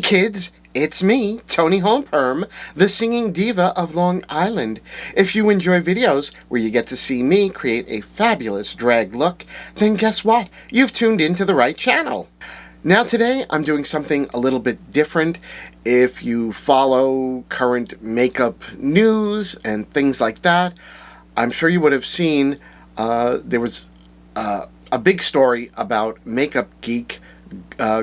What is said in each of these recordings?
kids, it's me, Toni Homeperm, the singing diva of Long Island. If you enjoy videos where you get to see me create a fabulous drag look, then guess what? You've tuned into the right channel. Now today I'm doing something a little bit different. If you follow current makeup news and things like that, I'm sure you would have seen there was a big story about Makeup Geek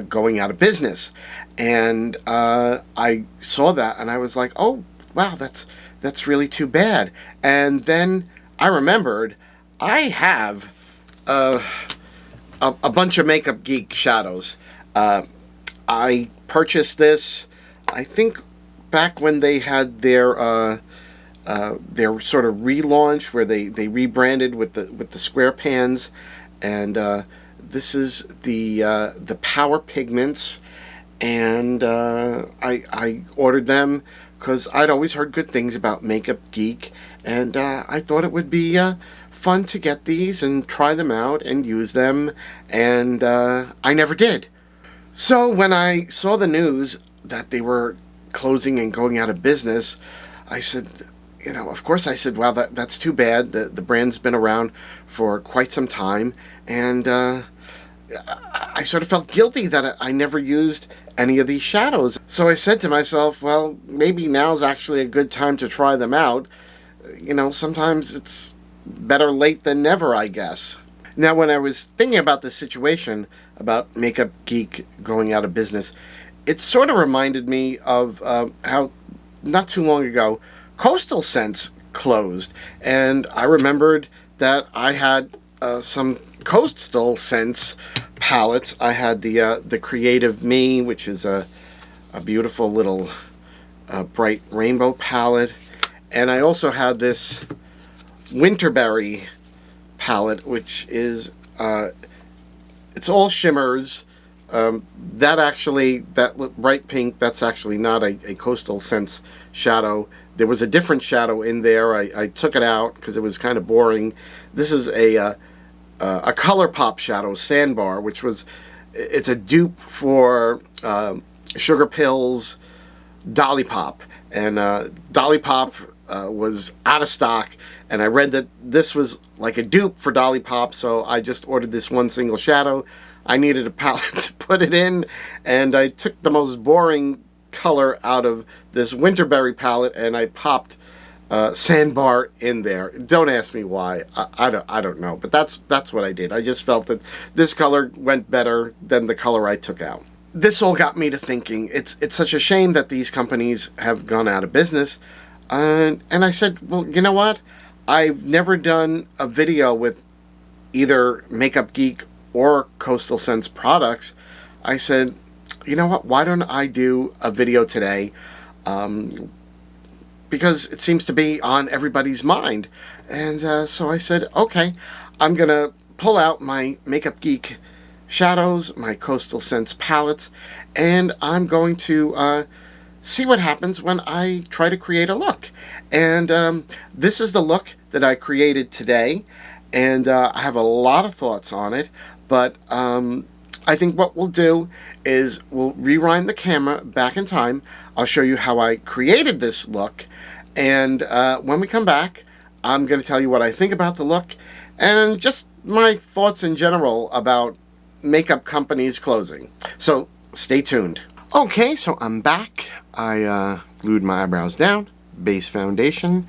going out of business, and I saw that and I was like, oh wow, that's really too bad. And then I remembered I have a bunch of Makeup Geek shadows. I purchased this, I think, back when they had their sort of relaunch where they rebranded with the square pans, and this is the Power Pigments, and I ordered them because I'd always heard good things about Makeup Geek, and I thought it would be fun to get these and try them out and use them, and I never did. So when I saw the news that they were closing and going out of business, I said, of course I said, wow, that's too bad. The brand's been around for quite some time, and I sort of felt guilty that I never used any of these shadows. So I said to myself, well, maybe now's actually a good time to try them out. Sometimes it's better late than never, I guess. Now, when I was thinking about this situation, about Makeup Geek going out of business, it sort of reminded me of how not too long ago Coastal Scents closed, and I remembered that I had some Coastal Scents palettes. I had the Creative Me, which is a beautiful little bright rainbow palette, and I also had this Winterberry palette, which is it's all shimmers. That bright pink, that's actually not a Coastal Scents shadow. There was a different shadow in there. I took it out because it was kind of boring. This is a ColourPop shadow, Sandbar, it's a dupe for Sugar Pills Dolly Pop, and Dolly Pop was out of stock, and I read that this was like a dupe for Dolly Pop, so I just ordered this one single shadow. I needed a palette to put it in, and I took the most boring color out of this Winterberry palette and I popped Sandbar in there. Don't ask me why. I don't know, but that's what I did. I just felt that this color went better than the color I took out. This all got me to thinking, it's such a shame that these companies have gone out of business. And I said, well, you know what? I've never done a video with either Makeup Geek or Coastal Scents products. I said, you know what? Why don't I do a video today? Because it seems to be on everybody's mind. And so I said, okay, I'm going to pull out my Makeup Geek shadows, my Coastal Scents palettes, and I'm going to see what happens when I try to create a look. And this is the look that I created today, and I have a lot of thoughts on it, but I think what we'll do is we'll rewind the camera back in time. I'll show you how I created this look, and when we come back, I'm going to tell you what I think about the look and just my thoughts in general about makeup companies closing. So stay tuned. Okay, so I'm back. I glued my eyebrows down, base foundation,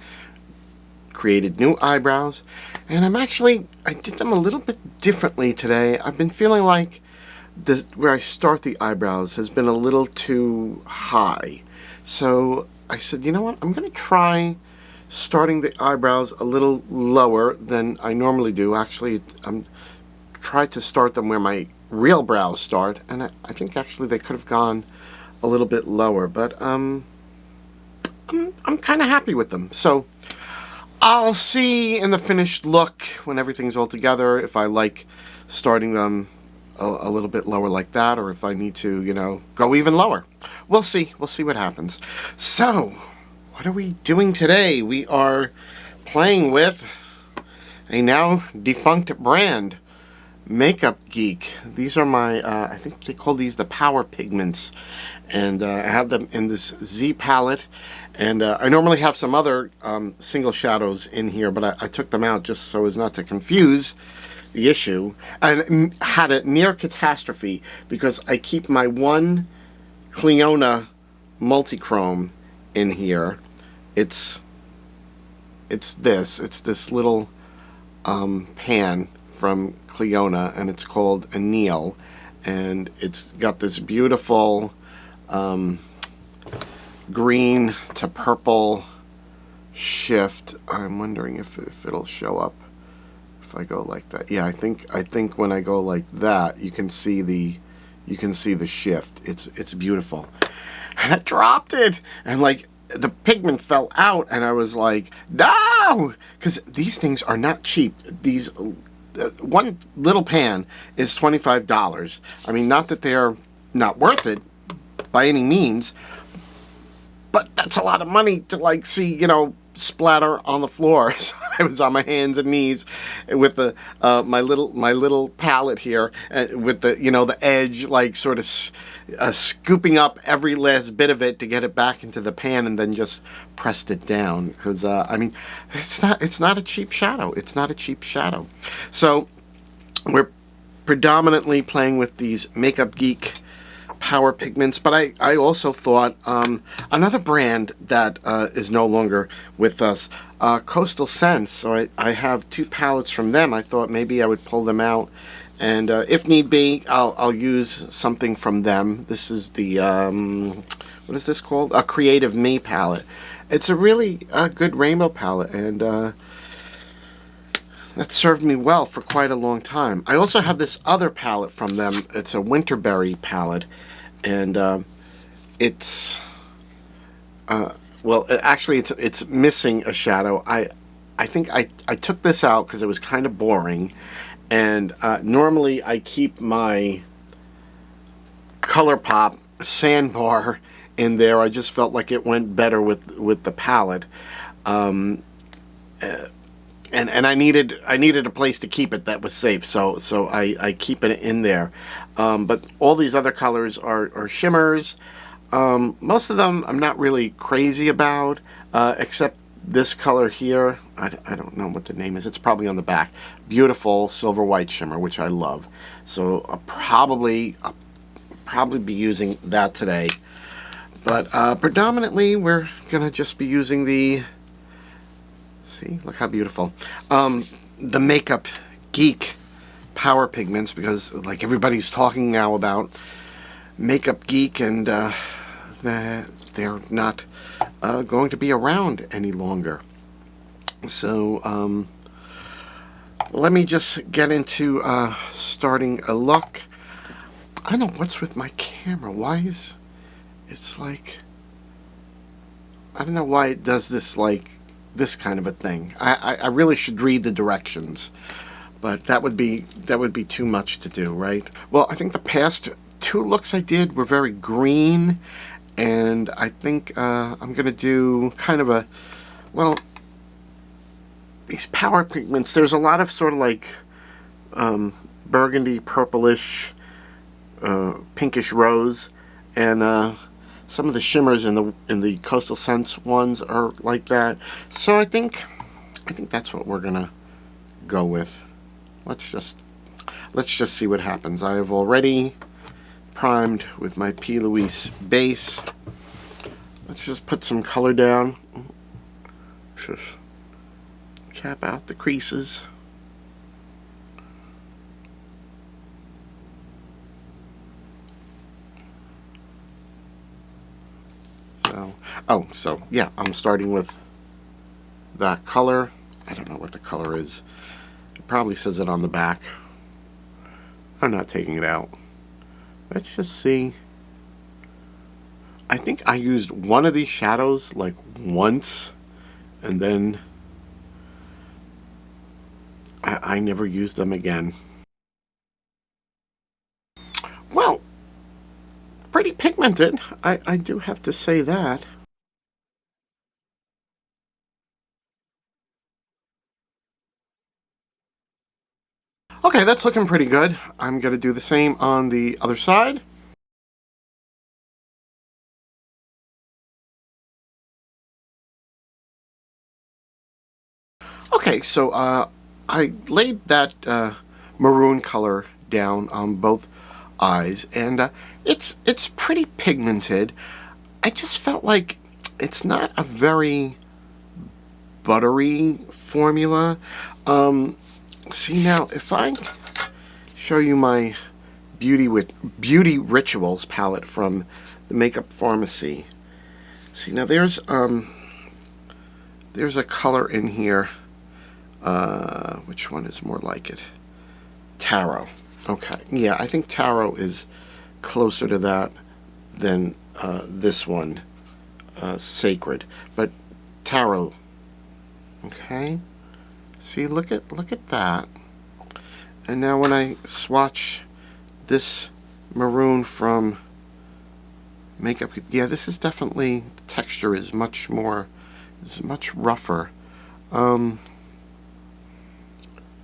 created new eyebrows, and I did them a little bit differently today. I've been feeling like where I start the eyebrows has been a little too high. So I said, you know what, I'm going to try starting the eyebrows a little lower than I normally do. Actually, I'm tried to start them where my real brows start, and I think actually they could have gone a little bit lower, but I'm kind of happy with them. So I'll see in the finished look when everything's all together if I like starting them a little bit lower like that, or if I need to, go even lower. We'll see. We'll see what happens. So, what are we doing today? We are playing with a now defunct brand. Makeup Geek. These are my, I think they call these the Power Pigments. And I have them in this Z palette. And I normally have some other single shadows in here, but I took them out just so as not to confuse the issue. And had a near catastrophe because I keep my one Cliona multichrome in here. It's this little pan from Cliona, and it's called a Neil, and it's got this beautiful green to purple shift. I'm wondering if it'll show up if I go like that. Yeah, I think when I go like that, you can see the shift. It's beautiful. And I dropped it, and like the pigment fell out, and I was like, no, because these things are not cheap. These one little pan is $25. I mean, not that they're not worth it by any means, but that's a lot of money to like see, splatter on the floor. So I was on my hands and knees with the my little palette here, with the edge like sort of scooping up every last bit of it to get it back into the pan, and then just pressed it down because I mean it's not a cheap shadow. It's not a cheap shadow. So we're predominantly playing with these Makeup Geek Power Pigments, but I also thought another brand that is no longer with us, Coastal Scents. So I have two palettes from them. I thought maybe I would pull them out, and if need be, I'll use something from them. This is the what is this called? A Creative Me palette. It's a really good rainbow palette, and that served me well for quite a long time. I also have this other palette from them. It's a Winterberry palette, and it's well, actually, it's missing a shadow. I think I took this out because it was kind of boring, and normally I keep my ColourPop sandbar in there. I just felt like it went better with the palette. And I needed a place to keep it that was safe, so I keep it in there. But all these other colors are shimmers. Most of them I'm not really crazy about, except this color here. I don't know what the name is. It's probably on the back. Beautiful silver white shimmer, which I love. So I'll probably be using that today. But predominantly we're gonna just be using the. See, look how beautiful. The Makeup Geek Power Pigments, because like everybody's talking now about Makeup Geek, and they're not going to be around any longer. So let me just get into starting a look. I don't know what's with my camera. Why is it's like, I don't know why it does this, like this kind of a thing. I really should read the directions, but that would be too much to do, right? Well, I think the past two looks I did were very green, and I think I'm gonna do kind of a, well, these power pigments, there's a lot of sort of like burgundy, purplish, pinkish rose, and some of the shimmers in the Coastal Scents ones are like that. So I think that's what we're gonna go with. Let's just see what happens. I have already primed with my P. Louise base. Let's just put some color down. Just cap out the creases. So yeah, I'm starting with that color. I don't know what the color is. It probably says it on the back. I'm not taking it out. Let's just see. I think I used one of these shadows like once, and then I never used them again. Well, pretty pigmented. I do have to say that. Okay, that's looking pretty good. I'm going to do the same on the other side. Okay, so I laid that maroon color down on both eyes, and it's pretty pigmented. I just felt like it's not a very buttery formula. See now, if I show you my Beauty Rituals palette from the Makeup Pharmacy. See now, there's a color in here. Which one is more like it? Taro. Okay, yeah, I think Taro is closer to that than this one, Sacred. But Taro. Okay. See, look at that. And now when I swatch this maroon from Makeup, yeah, this is definitely, the texture is much rougher. I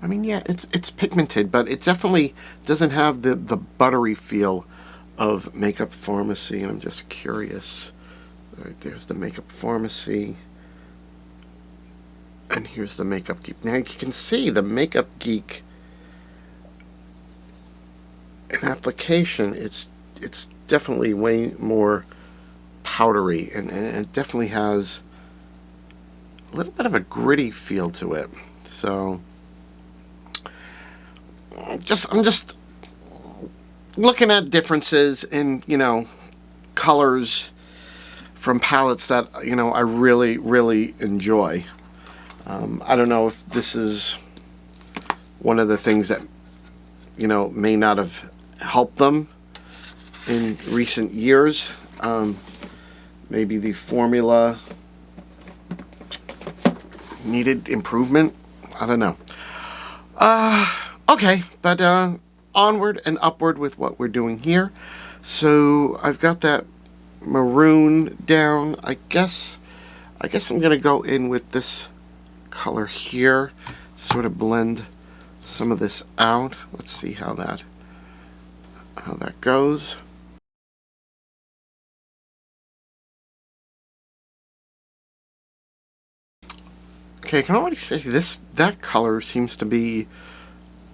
mean, yeah, it's pigmented, but it definitely doesn't have the buttery feel of Makeup Pharmacy. And I'm just curious. All right, there's the Makeup Pharmacy. And here's the Makeup Geek. Now you can see the Makeup Geek in application. It's definitely way more powdery, and it definitely has a little bit of a gritty feel to it. So I'm just looking at differences in, colors from palettes that, I really enjoy. I don't know if this is one of the things that, may not have helped them in recent years. Maybe the formula needed improvement. I don't know. Okay, but onward and upward with what we're doing here. So I've got that maroon down. I guess I'm gonna go in with this color here, sort of blend some of this out. Let's see how that goes. Okay, I can already say that color seems to be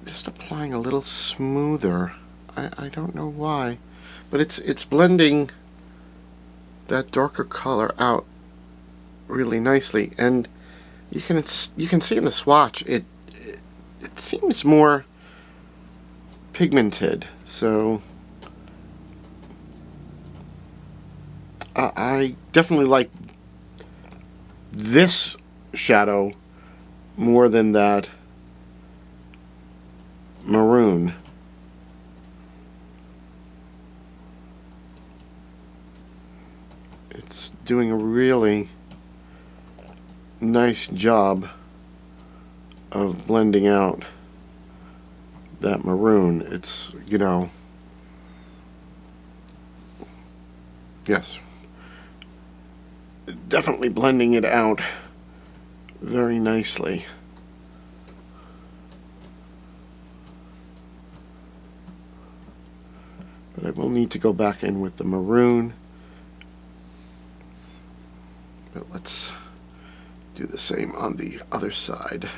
just applying a little smoother. I don't know why, but it's blending that darker color out really nicely, and you can see in the swatch it seems more pigmented. So I definitely like this shadow more than that maroon. It's doing a really nice job of blending out that maroon. It's, yes, definitely blending it out very nicely. But I will need to go back in with the maroon. But let's do the same on the other side.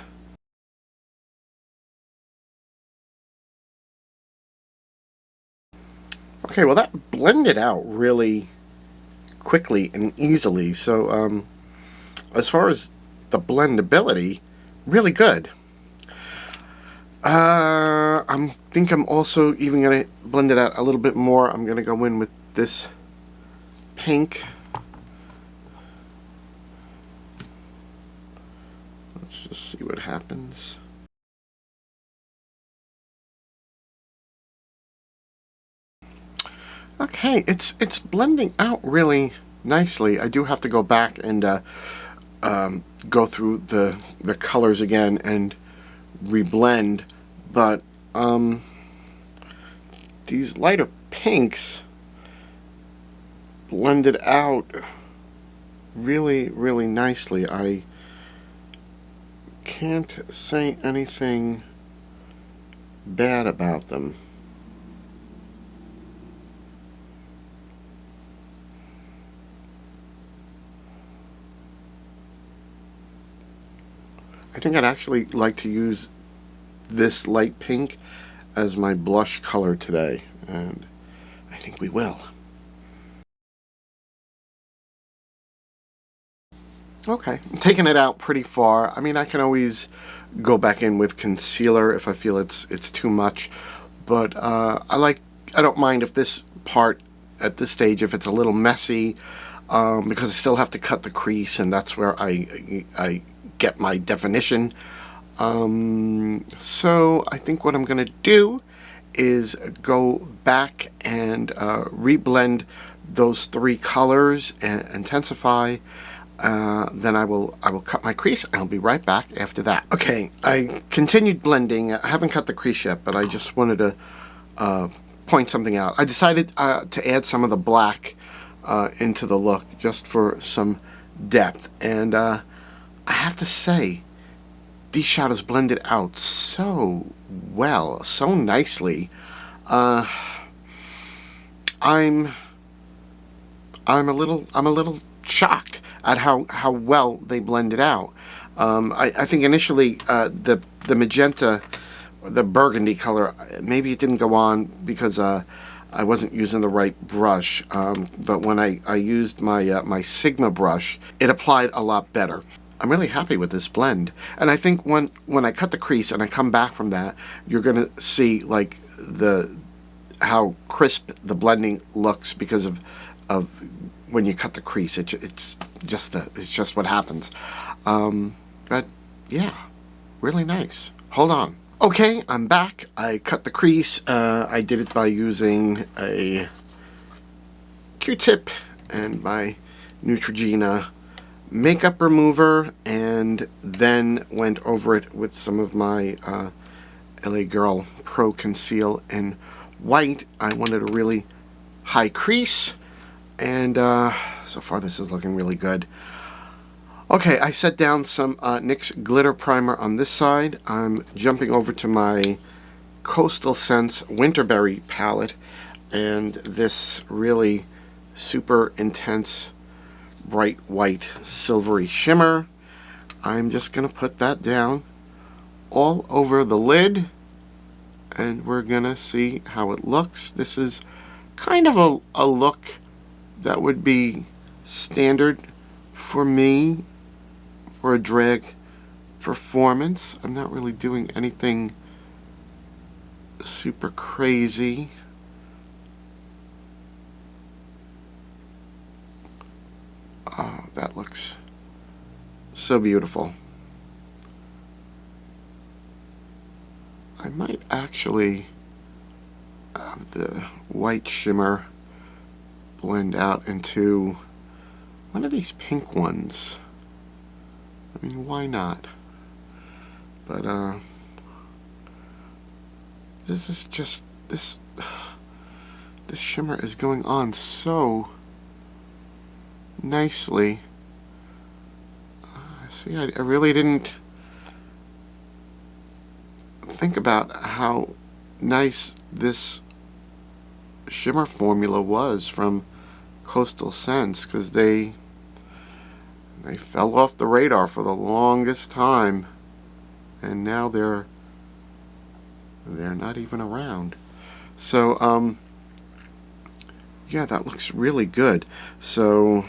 Okay, well that blended out really quickly and easily. So as far as the blendability, really good. I think I'm also even going to blend it out a little bit more. I'm going to go in with this pink. Let's just see what happens. Okay, it's blending out really nicely. I do have to go back and go through the colors again and reblend, but these lighter pinks blended out really nicely. I can't say anything bad about them. I think I'd actually like to use this light pink as my blush color today, and I think we will. Okay, I'm taking it out pretty far. I mean, I can always go back in with concealer if I feel it's too much, but I don't mind if this part at this stage, if it's a little messy, because I still have to cut the crease, and that's where I get my definition. So I think what I'm going to do is go back and reblend those three colors and intensify. Then I will cut my crease, and I'll be right back after that. Okay, I continued blending. I haven't cut the crease yet, but I just wanted to point something out. I decided to add some of the black into the look just for some depth, and I have to say, these shadows blended out so well, so nicely. I'm a little shocked at how well they blended out. I think initially the magenta, the burgundy color, maybe it didn't go on because I wasn't using the right brush. But when I used my Sigma brush, it applied a lot better. I'm really happy with this blend, and I think when I cut the crease and I come back from that, you're gonna see like how crisp the blending looks because of when you cut the crease. It's just what happens. But yeah, really nice. Hold on. Okay, I'm back. I cut the crease. I did it by using a Q-tip and my Neutrogena makeup remover, and then went over it with some of my LA Girl Pro Conceal in white. I wanted a really high crease, and so far this is looking really good. Okay, I set down some NYX glitter primer on this side. I'm jumping over to my Coastal Scents Winterberry palette, and this really super intense bright white silvery shimmer. I'm just gonna put that down all over the lid, and we're gonna see how it looks. This is kind of a look that would be standard for me for a drag performance. I'm not really doing anything super crazy. Oh, that looks so beautiful. I might actually have the white shimmer blend out into one of these pink ones. I mean, why not? But this is just this shimmer is going on so nicely. See, I really didn't think about how nice this shimmer formula was from Coastal Scents, because they fell off the radar for the longest time, and now they're not even around. So yeah, that looks really good. So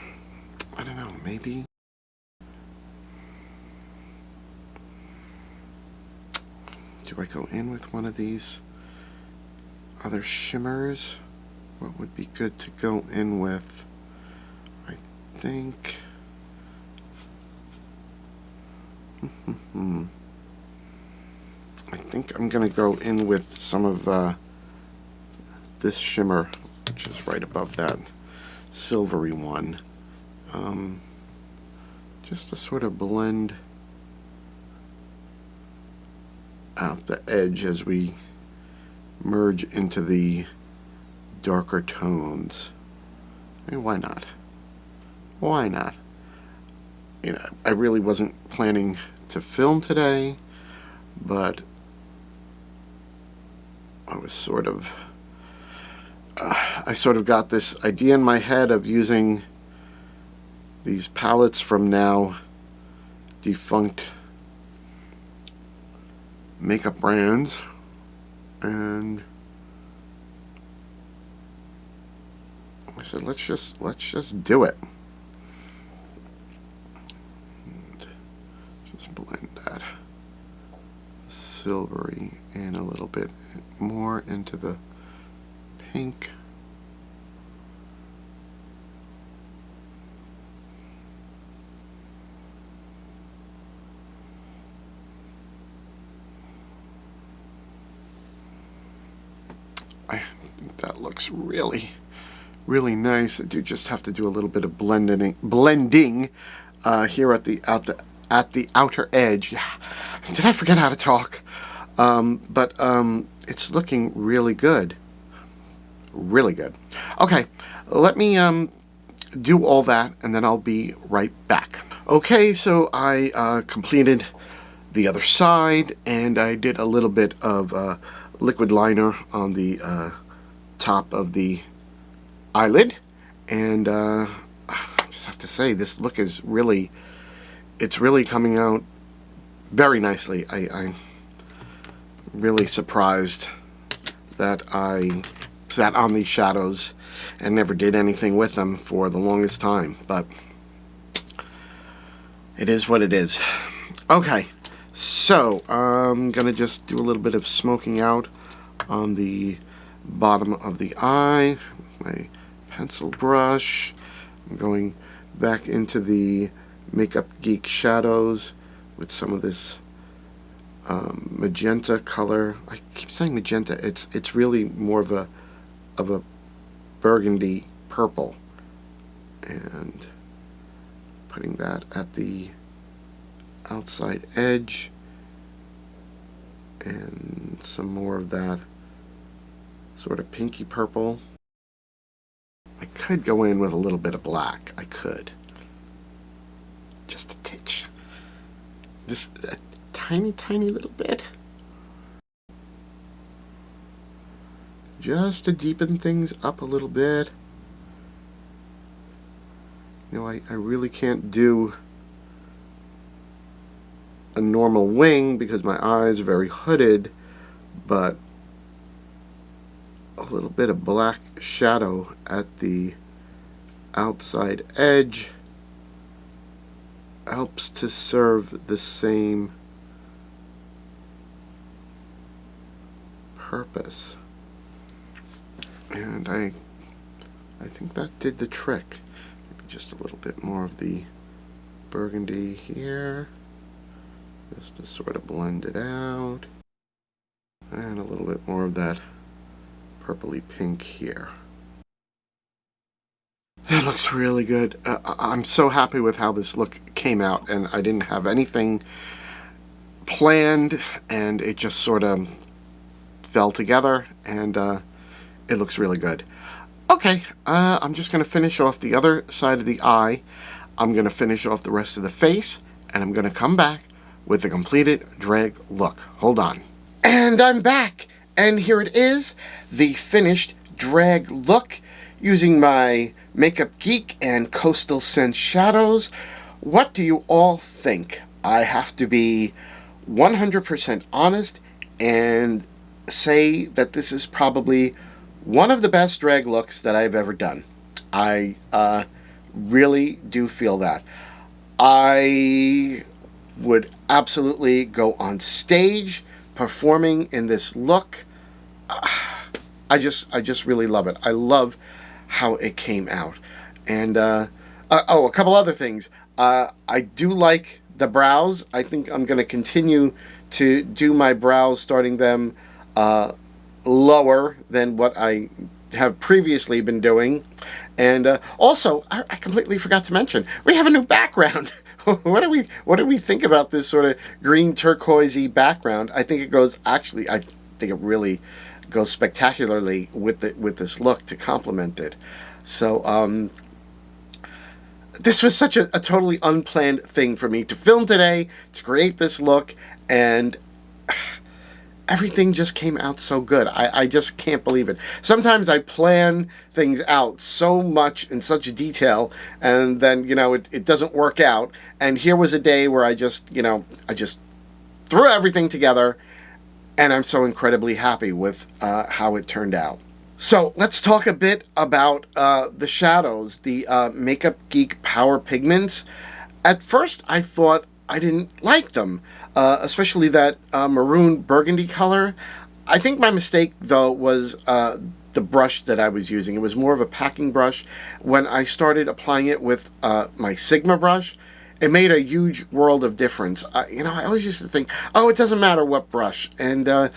I don't know, maybe do I go in with one of these other shimmers? What would be good to go in with? I think I think I'm gonna go in with some of this shimmer, which is right above that silvery one, just to sort of blend out the edge as we merge into the darker tones. I mean, why not? Why not? You know, I really wasn't planning to film today, but I sort of got this idea in my head of using these palettes from now defunct makeup brands, and I said, let's just do it. And just blend that silvery and a little bit more into the pink. I think that looks really nice. I do just have to do a little bit of blending here at the outer edge. Did I forget how to talk? But it's looking really good. Really good. Okay, let me do all that, and then I'll be right back. Okay, so I completed the other side, and I did a little bit of liquid liner on the top of the eyelid, and I just have to say, this look is it's really coming out very nicely. I'm really surprised that I sat on these shadows and never did anything with them for the longest time, but it is what it is. Okay, so I'm gonna just do a little bit of smoking out on the bottom of the eye, my pencil brush. I'm going back into the Makeup Geek shadows with some of this magenta color. I keep saying magenta. It's really more of a burgundy purple, and putting that at the outside edge, and some more of that sort of pinky purple. I could go in with a little bit of black. I could. Just a titch. Just a tiny little bit. Just to deepen things up a little bit. You know, I really can't do a normal wing because my eyes are very hooded, but a little bit of black shadow at the outside edge helps to serve the same purpose. And I think that did the trick. Maybe just a little bit more of the burgundy here, just to sort of blend it out, and a little bit more of that purpley pink here. That looks really good. I'm so happy with how this look came out, and I didn't have anything planned, and it just sort of fell together, and it looks really good. Okay, I'm just going to finish off the other side of the eye. I'm going to finish off the rest of the face, and I'm going to come back with the completed drag look. Hold on. And I'm back, and here it is, the finished drag look using my Makeup Geek and Coastal Scent shadows. What do you all think? I have to be 100% honest and say that this is probably one of the best drag looks that I've ever done. I really do feel that. I would absolutely go on stage performing in this look. I just really love it. I love how it came out. And a couple other things. I do like the brows. I think I'm going to continue to do my brows, starting them lower than what I have previously been doing. And also, I completely forgot to mention, we have a new background. What do we think about this sort of green turquoisey background? I think it really goes spectacularly with this look to complement it. So this was such a totally unplanned thing for me to film today, to create this look, and everything just came out so good. I just can't believe it. Sometimes I plan things out so much in such detail, and then, it doesn't work out. And here was a day where I just threw everything together, and I'm so incredibly happy with how it turned out. So let's talk a bit about the shadows, the Makeup Geek Power Pigments. At first, I thought I didn't like them, especially that maroon burgundy color. I think my mistake, though, was the brush that I was using. It was more of a packing brush. When I started applying it with my Sigma brush, it made a huge world of difference. I always used to think, oh, it doesn't matter what brush. And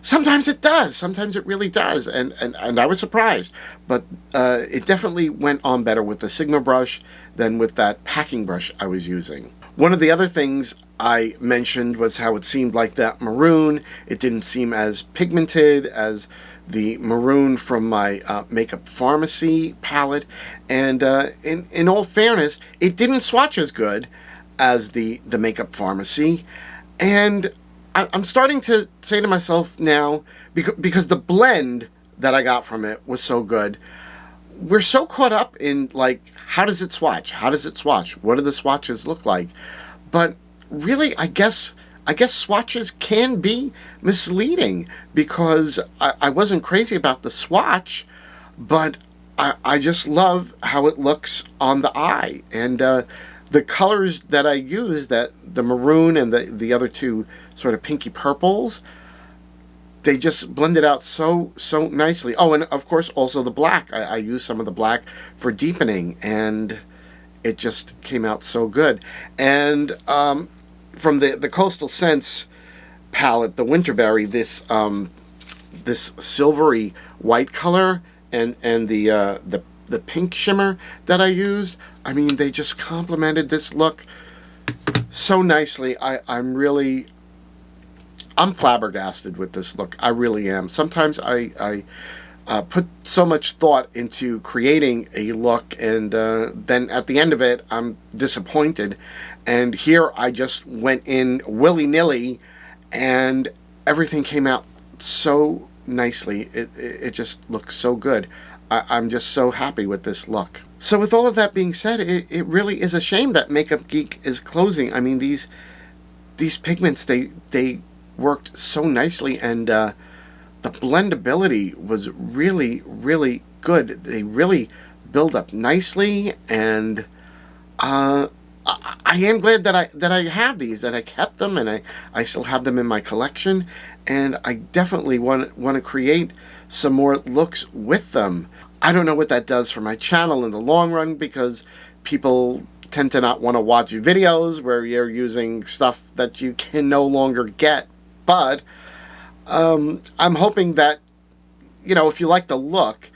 sometimes it does. Sometimes it really does. And I was surprised. But it definitely went on better with the Sigma brush than with that packing brush I was using. One of the other things I mentioned was how it seemed like that maroon. It didn't seem as pigmented as the maroon from my Makeup Pharmacy palette. And in all fairness, it didn't swatch as good as the Makeup Pharmacy. And I'm starting to say to myself now, because the blend that I got from it was so good, we're so caught up in, like, how does it swatch? How does it swatch? What do the swatches look like? But really, I guess swatches can be misleading, because I wasn't crazy about the swatch, but I just love how it looks on the eye. And the colors that I used, that the maroon and the other two sort of pinky purples, they just blended out so nicely. Oh, and of course also the black. I used some of the black for deepening, and it just came out so good. And from the Coastal Scents palette, the Winterberry, this silvery white color and the pink shimmer that I used, I mean, they just complemented this look so nicely. I'm flabbergasted with this look. I really am. Sometimes I put so much thought into creating a look, and then at the end of it, I'm disappointed. And here I just went in willy-nilly, and everything came out so nicely. It just looks so good. I'm just so happy with this look. So with all of that being said, it really is a shame that Makeup Geek is closing. I mean, these pigments, they worked so nicely, and the blendability was really, really good. They really build up nicely, and I am glad that I have these, that I kept them, and I still have them in my collection, and I definitely want to create some more looks with them. I don't know what that does for my channel in the long run, because people tend to not want to watch videos where you're using stuff that you can no longer get. But I'm hoping that, if you like the look,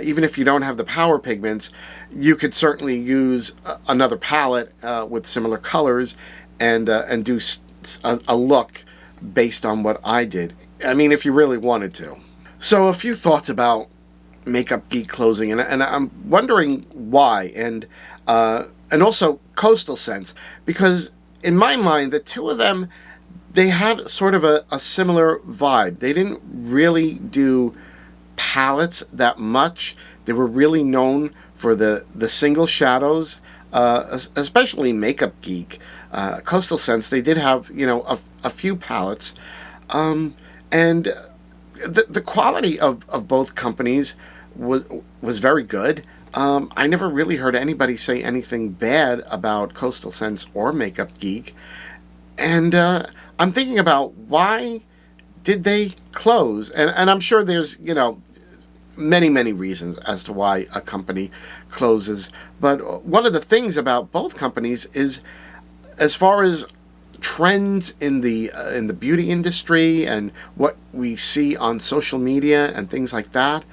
even if you don't have the power pigments, you could certainly use another palette with similar colors and do a look based on what I did. I mean, if you really wanted to. So a few thoughts about Makeup Geek closing, and I'm wondering why, and also Coastal Scents, because in my mind, the two of them, they had sort of a similar vibe. They didn't really do palettes that much. They were really known for the single shadows, especially Makeup Geek. Coastal Scents, they did have, a few palettes. And the quality of both companies was very good. I never really heard anybody say anything bad about Coastal Scents or Makeup Geek. And I'm thinking about, why did they close? And I'm sure there's, many reasons as to why a company closes. But one of the things about both companies is, as far as trends in the beauty industry and what we see on social media and things like that,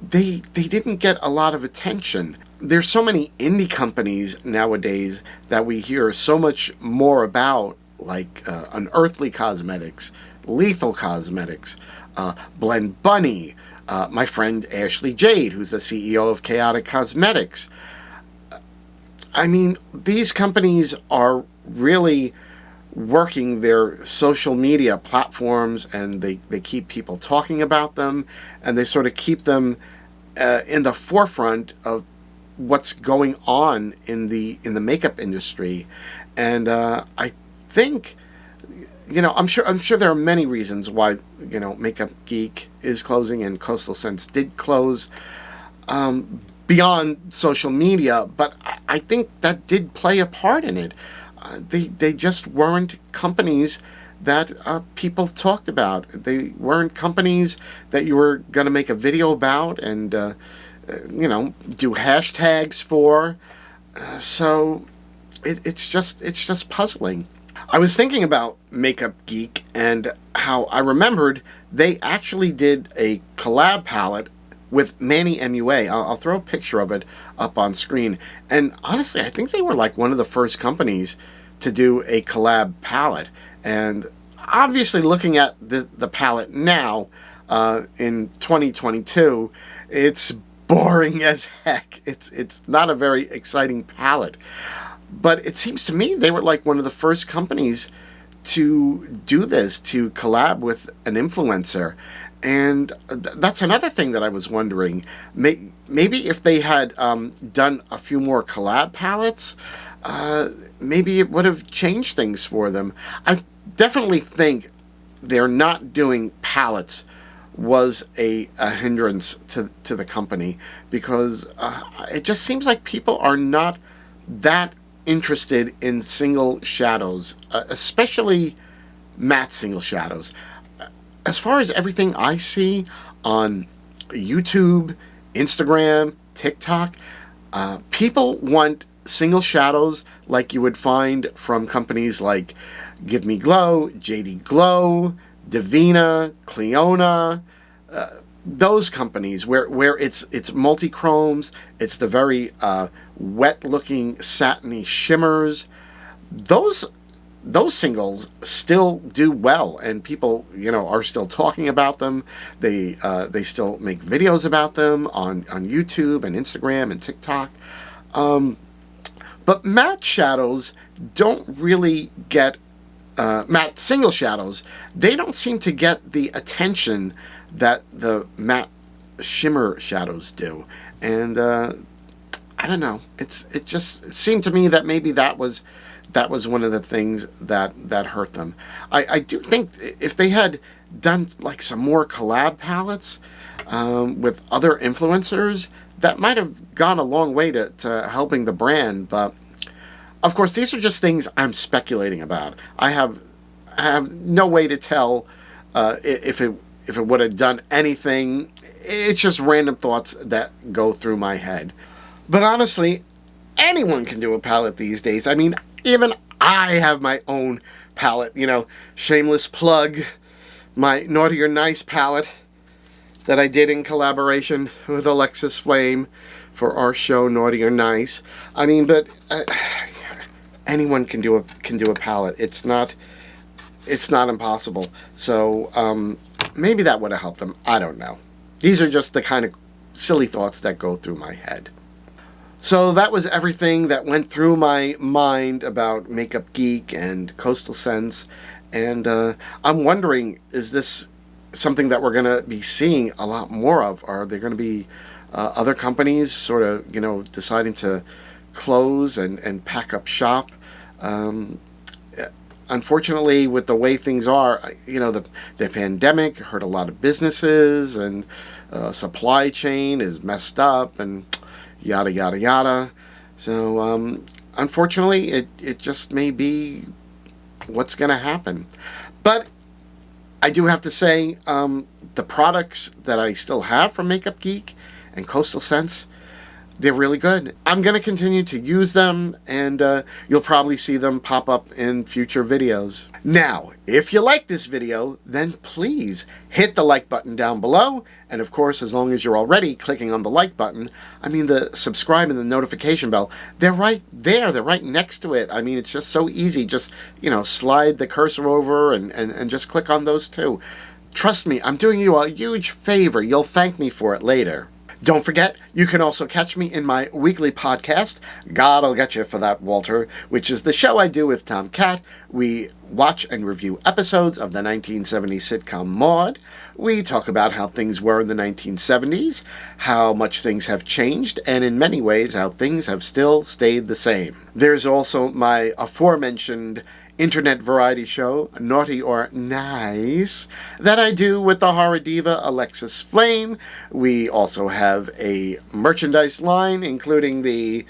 they didn't get a lot of attention. There's so many indie companies nowadays that we hear so much more about, like Unearthly Cosmetics, Lethal Cosmetics, Blend Bunny, my friend Ashley Jade, who's the CEO of Chaotic Cosmetics. I mean, these companies are really working their social media platforms, and they keep people talking about them, and they sort of keep them in the forefront of what's going on in the makeup industry. And I think, I'm sure there are many reasons why Makeup Geek is closing and Coastal Scents did close, beyond social media, but I think that did play a part in it. They just weren't companies that people talked about. They weren't companies that you were going to make a video about and do hashtags for. So it's just puzzling. I was thinking about Makeup Geek and how I remembered they actually did a collab palette with Manny MUA. I'll throw a picture of it up on screen. And honestly, I think they were like one of the first companies to do a collab palette. And obviously, looking at the palette now in 2022, it's boring as heck. It's not a very exciting palette. But it seems to me they were like one of the first companies to do this, to collab with an influencer. And that's another thing that I was wondering. Maybe if they had done a few more collab palettes, maybe it would have changed things for them. I definitely think they're not doing palettes was a hindrance to the company, because it just seems like people are not that interested in single shadows, especially matte single shadows. As far as everything I see on YouTube, Instagram, TikTok, people want single shadows like you would find from companies like Give Me Glow, JD Glow, Divina, Cleona, those companies where it's multi-chromes, it's the very wet-looking satiny shimmers. Those singles still do well, and people, are still talking about them. They still make videos about them on YouTube and Instagram and TikTok. But matte shadows don't really get, matte single shadows, they don't seem to get the attention that the matte shimmer shadows do. And I don't know. It just seemed to me that maybe that was one of the things that hurt them. I do think if they had done like some more collab palettes with other influencers, that might have gone a long way to helping the brand. But of course, these are just things I'm speculating about. I have no way to tell if it would have done anything. It's just random thoughts that go through my head. But honestly, anyone can do a palette these days. I mean, even I have my own palette, shameless plug, my Naughty or Nice palette that I did in collaboration with Alexis Flame for our show Naughty or Nice. I mean, but anyone can do a palette. It's not impossible. So maybe that would have helped them. I don't know. These are just the kind of silly thoughts that go through my head. So that was everything that went through my mind about Makeup Geek and Coastal Scents. And I'm wondering, is this something that we're going to be seeing a lot more of? Are there going to be other companies sort of, deciding to close and pack up shop? Unfortunately, with the way things are, the pandemic hurt a lot of businesses, and supply chain is messed up, and yada, yada, yada. So, unfortunately, it just may be what's going to happen. But I do have to say, the products that I still have from Makeup Geek and Coastal Scents, they're really good. I'm going to continue to use them, and you'll probably see them pop up in future videos. Now, if you like this video, then please hit the like button down below. And of course, as long as you're already clicking on the like button, the subscribe and the notification bell, they're right there. They're right next to it. It's just so easy. Just, slide the cursor over and just click on those two. Trust me, I'm doing you a huge favor. You'll thank me for it later. Don't forget, you can also catch me in my weekly podcast, God'll Get You for That, Walter, which is the show I do with Tom Cat. We watch and review episodes of the 1970s sitcom Maude. We talk about how things were in the 1970s, how much things have changed, and in many ways how things have still stayed the same. There's also my aforementioned internet variety show, Naughty or Niiiiice, that I do with the horror diva Alexis Flame. We also have a merchandise line, including the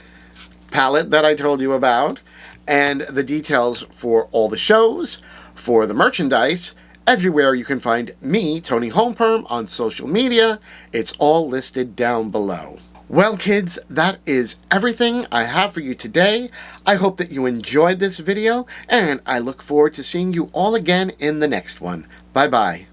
palette that I told you about, and the details for all the shows, for the merchandise, everywhere you can find me, Toni Homeperm, on social media. It's all listed down below. Well, kids, that is everything I have for you today. I hope that you enjoyed this video, and I look forward to seeing you all again in the next one. Bye-bye.